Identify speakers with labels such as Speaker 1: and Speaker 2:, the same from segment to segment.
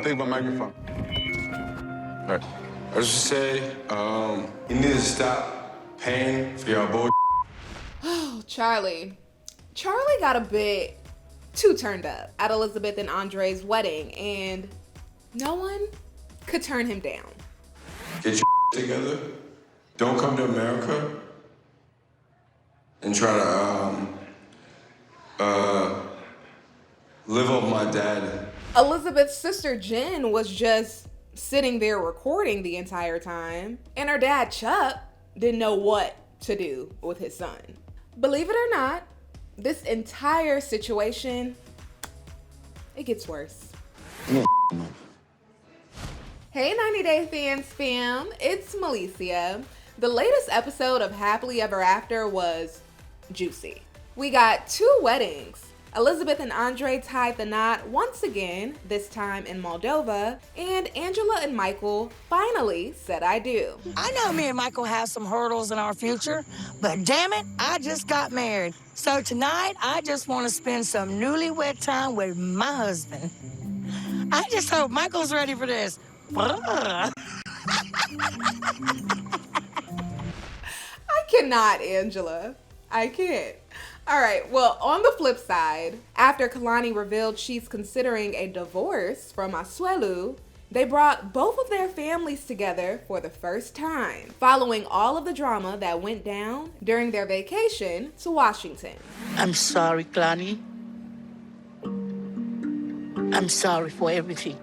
Speaker 1: think my microphone. All right. I was just say, you need to stop paying for your bull.
Speaker 2: Oh, Charlie. Charlie got a bit too turned up at Elizabeth and Andrei's wedding, and no one could turn him down.
Speaker 1: Get your together. Don't come to America and try to live off my dad.
Speaker 2: Elizabeth's sister Jen was just sitting there recording the entire time, and her dad Chuck didn't know what to do with his son. Believe it or not, this entire situation, it gets worse. Hey 90 Day Fans fam, it's Melicia. The latest episode of Happily Ever After was juicy. We got 2 weddings. Elizabeth and Andrei tied the knot once again, this time in Moldova, and Angela and Michael finally said I do.
Speaker 3: I know me and Michael have some hurdles in our future, but damn it, I just got married. So tonight, I just want to spend some newlywed time with my husband. I just hope Michael's ready for this.
Speaker 2: I cannot, Angela. I can't. All right, well, on the flip side, after Kalani revealed she's considering a divorce from Asuelu, they brought both of their families together for the first time, following all of the drama that went down during their vacation to Washington.
Speaker 3: I'm sorry, Kalani. I'm sorry for everything.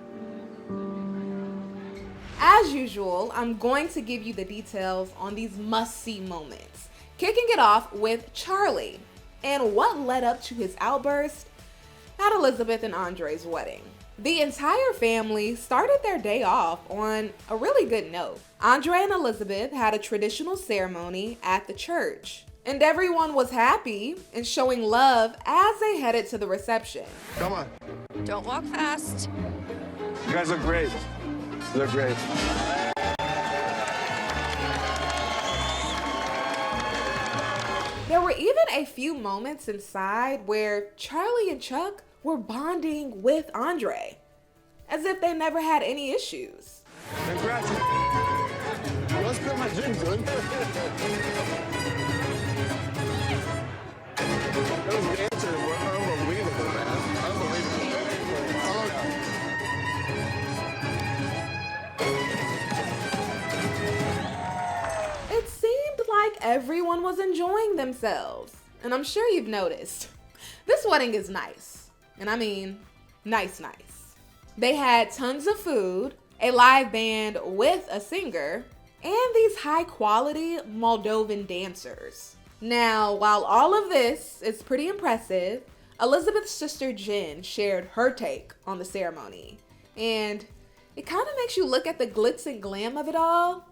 Speaker 2: As usual, I'm going to give you the details on these must-see moments, kicking it off with Charlie and what led up to his outburst at Elizabeth and Andrei's wedding. The entire family started their day off on a really good note. Andrei and Elizabeth had a traditional ceremony at the church, and everyone was happy and showing love as they headed to the reception.
Speaker 1: Come on.
Speaker 4: Don't walk fast.
Speaker 1: You guys look great. You look great.
Speaker 2: There were even a few moments inside where Charlie and Chuck were bonding with Andrei, as if they never had any issues.
Speaker 1: Congrats. What's good, my gym, good? Those dancers were unbelievable, man. Unbelievable.
Speaker 2: It seemed like everyone was enjoying themselves, and I'm sure you've noticed. This wedding is nice, and I mean nice. They had tons of food, a live band with a singer, and these high-quality Moldovan dancers. Now, while all of this is pretty impressive, Elizabeth's sister Jen shared her take on the ceremony, and it kind of makes you look at the glitz and glam of it all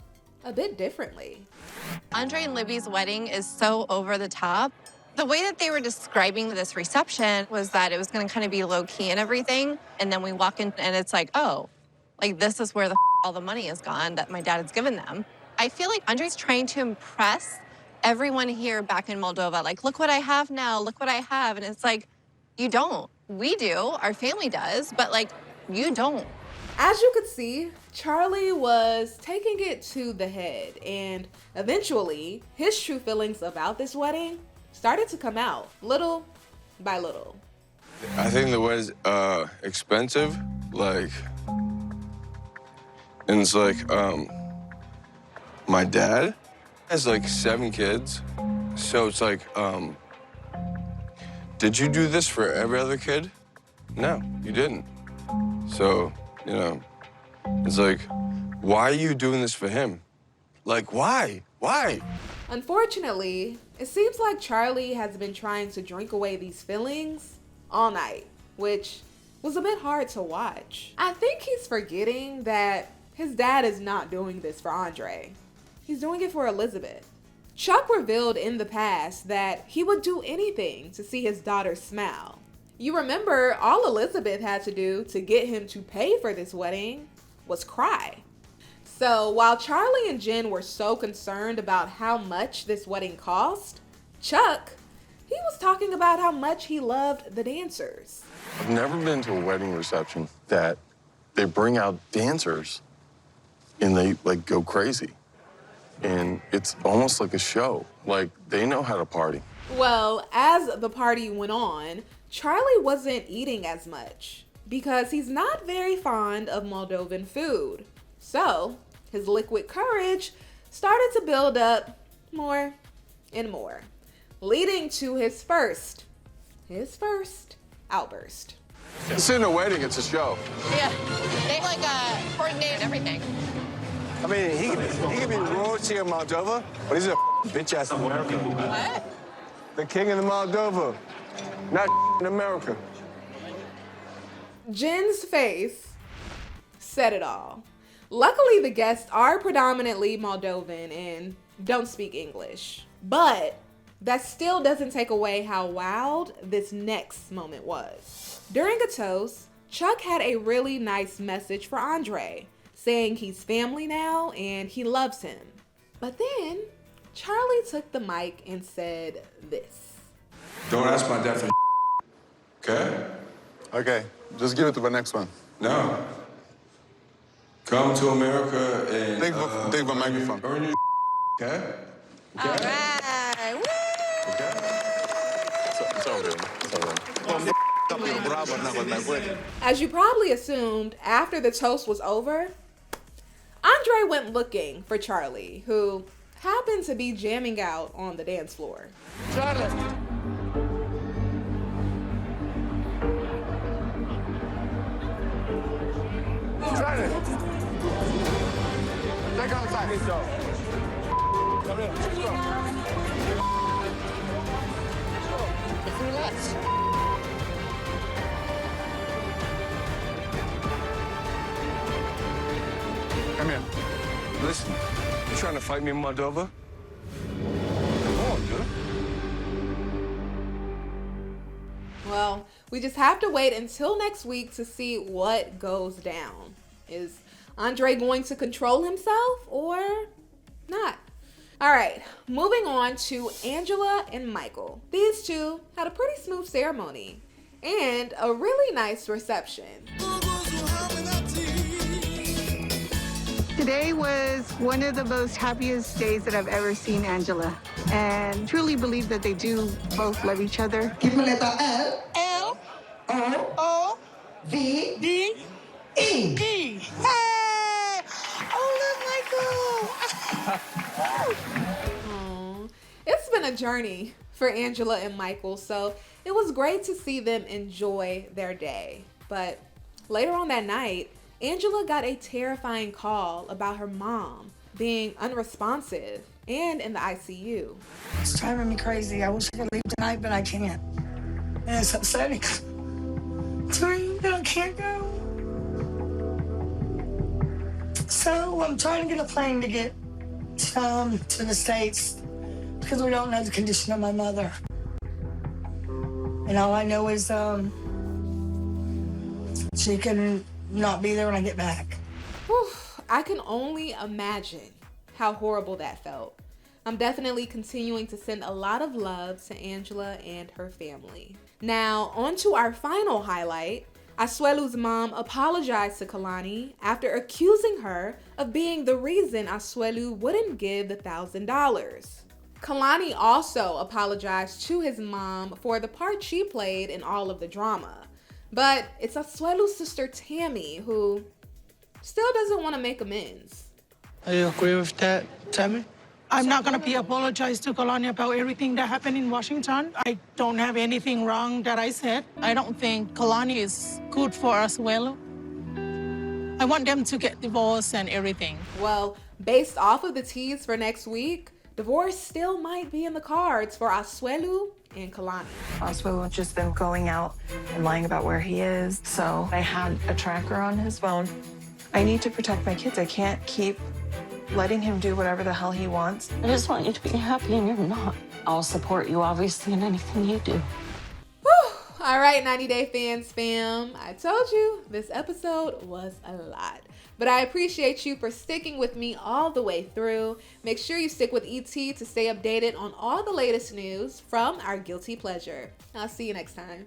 Speaker 2: a bit differently.
Speaker 4: Andrei and Libby's wedding is so over the top. The way that they were describing this reception was that it was going to kind of be low-key and everything, and then we walk in and it's like, oh, like this is where all the money is gone that my dad has given them. I feel like Andrei's trying to impress everyone here back in Moldova. Like, look what I have now, look what I have. And it's like, you don't. We do, our family does, but like, you don't.
Speaker 2: As you could see, Charlie was taking it to the head, and eventually his true feelings about this wedding started to come out little by little.
Speaker 1: I think the wedding's expensive, like, and it's like, my dad has like 7 kids, so it's like, did you do this for every other kid? No, you didn't. So, you know, it's like, why are you doing this for him? Like, why? Why?
Speaker 2: Unfortunately, it seems like Charlie has been trying to drink away these feelings all night, which was a bit hard to watch. I think he's forgetting that his dad is not doing this for Andrei. He's doing it for Elizabeth. Chuck revealed in the past that he would do anything to see his daughter smile. You remember, all Elizabeth had to do to get him to pay for this wedding was cry. So while Charlie and Jen were so concerned about how much this wedding cost, Chuck, he was talking about how much he loved the dancers.
Speaker 1: I've never been to a wedding reception that they bring out dancers and they like go crazy. And it's almost like a show. Like they know how to party.
Speaker 2: Well, as the party went on, Charlie wasn't eating as much because he's not very fond of Moldovan food. So his liquid courage started to build up more and more, leading to his first outburst.
Speaker 1: This isn't a wedding, it's a show.
Speaker 4: Yeah, they like coordinate everything.
Speaker 1: I mean, he could be royalty of Moldova, but he's a bitch ass in America.
Speaker 4: What?
Speaker 1: The king of the Moldova, not in America.
Speaker 2: Jen's face said it all. Luckily, the guests are predominantly Moldovan and don't speak English, but that still doesn't take away how wild this next moment was. During a toast, Chuck had a really nice message for Andrei, saying he's family now and he loves him. But then Charlie took the mic and said this.
Speaker 1: Don't ask my dad for okay?
Speaker 5: Okay, just give it to the next one.
Speaker 1: No. Come to America and
Speaker 5: Take the microphone.
Speaker 1: earn your okay?
Speaker 4: All right. Woo!
Speaker 1: Okay?
Speaker 5: It's all good. It's all good.
Speaker 2: As you probably assumed, after the toast was over, Andrei went looking for Charlie, who happened to be jamming out on the dance floor.
Speaker 5: Charlie! Charlie! Take outside. Come here, let's go.
Speaker 4: Relax.
Speaker 5: Come here.
Speaker 1: Listen, you trying to fight me in Moldova? Come on, dude.
Speaker 2: Well, we just have to wait until next week to see what goes down. Is Andrei going to control himself or not? All right, moving on to Angela and Michael. These two had a pretty smooth ceremony and a really nice reception.
Speaker 6: Today was one of the most happiest days that I've ever seen Angela, and truly believe that they do both love each other.
Speaker 7: Give me letter L.
Speaker 3: L
Speaker 7: O.
Speaker 3: O
Speaker 7: V.
Speaker 3: D
Speaker 7: E.
Speaker 3: E. Hey! Oh, look,
Speaker 2: Aw. It's been a journey for Angela and Michael, so it was great to see them enjoy their day. But later on that night, Angela got a terrifying call about her mom being unresponsive and in the ICU.
Speaker 3: It's driving me crazy. I wish I could leave tonight, but I can't. And it's upsetting. Sorry, I can't go. So I'm trying to get a plane to get to the States because we don't know the condition of my mother. And all I know is she can not be there when I get back.
Speaker 2: Whew, I can only imagine how horrible that felt. I'm definitely continuing to send a lot of love to Angela and her family. Now, on to our final highlight. Asuelu's mom apologized to Kalani after accusing her of being the reason Asuelu wouldn't give the $1,000. Kalani also apologized to his mom for the part she played in all of the drama. But it's Asuelu's sister Tammy who still doesn't want to make amends.
Speaker 8: Do you agree with that, Tammy?
Speaker 9: I'm not going to be apologize to Kalani about everything that happened in Washington. I don't have anything wrong that I said. I don't think Kalani is good for Asuelu. I want them to get divorced and everything.
Speaker 2: Well, based off of the tease for next week, divorce still might be in the cards for Asuelu and Kalani.
Speaker 10: Asuelu has just been going out and lying about where he is, so I had a tracker on his phone. I need to protect my kids. I can't keep letting him do whatever the hell he wants.
Speaker 11: I just want you to be happy, and you're not. I'll support you, obviously, in anything you do.
Speaker 2: Whew. All right, 90 Day Fans fam. I told you this episode was a lot. But I appreciate you for sticking with me all the way through. Make sure you stick with ET to stay updated on all the latest news from our guilty pleasure. I'll see you next time.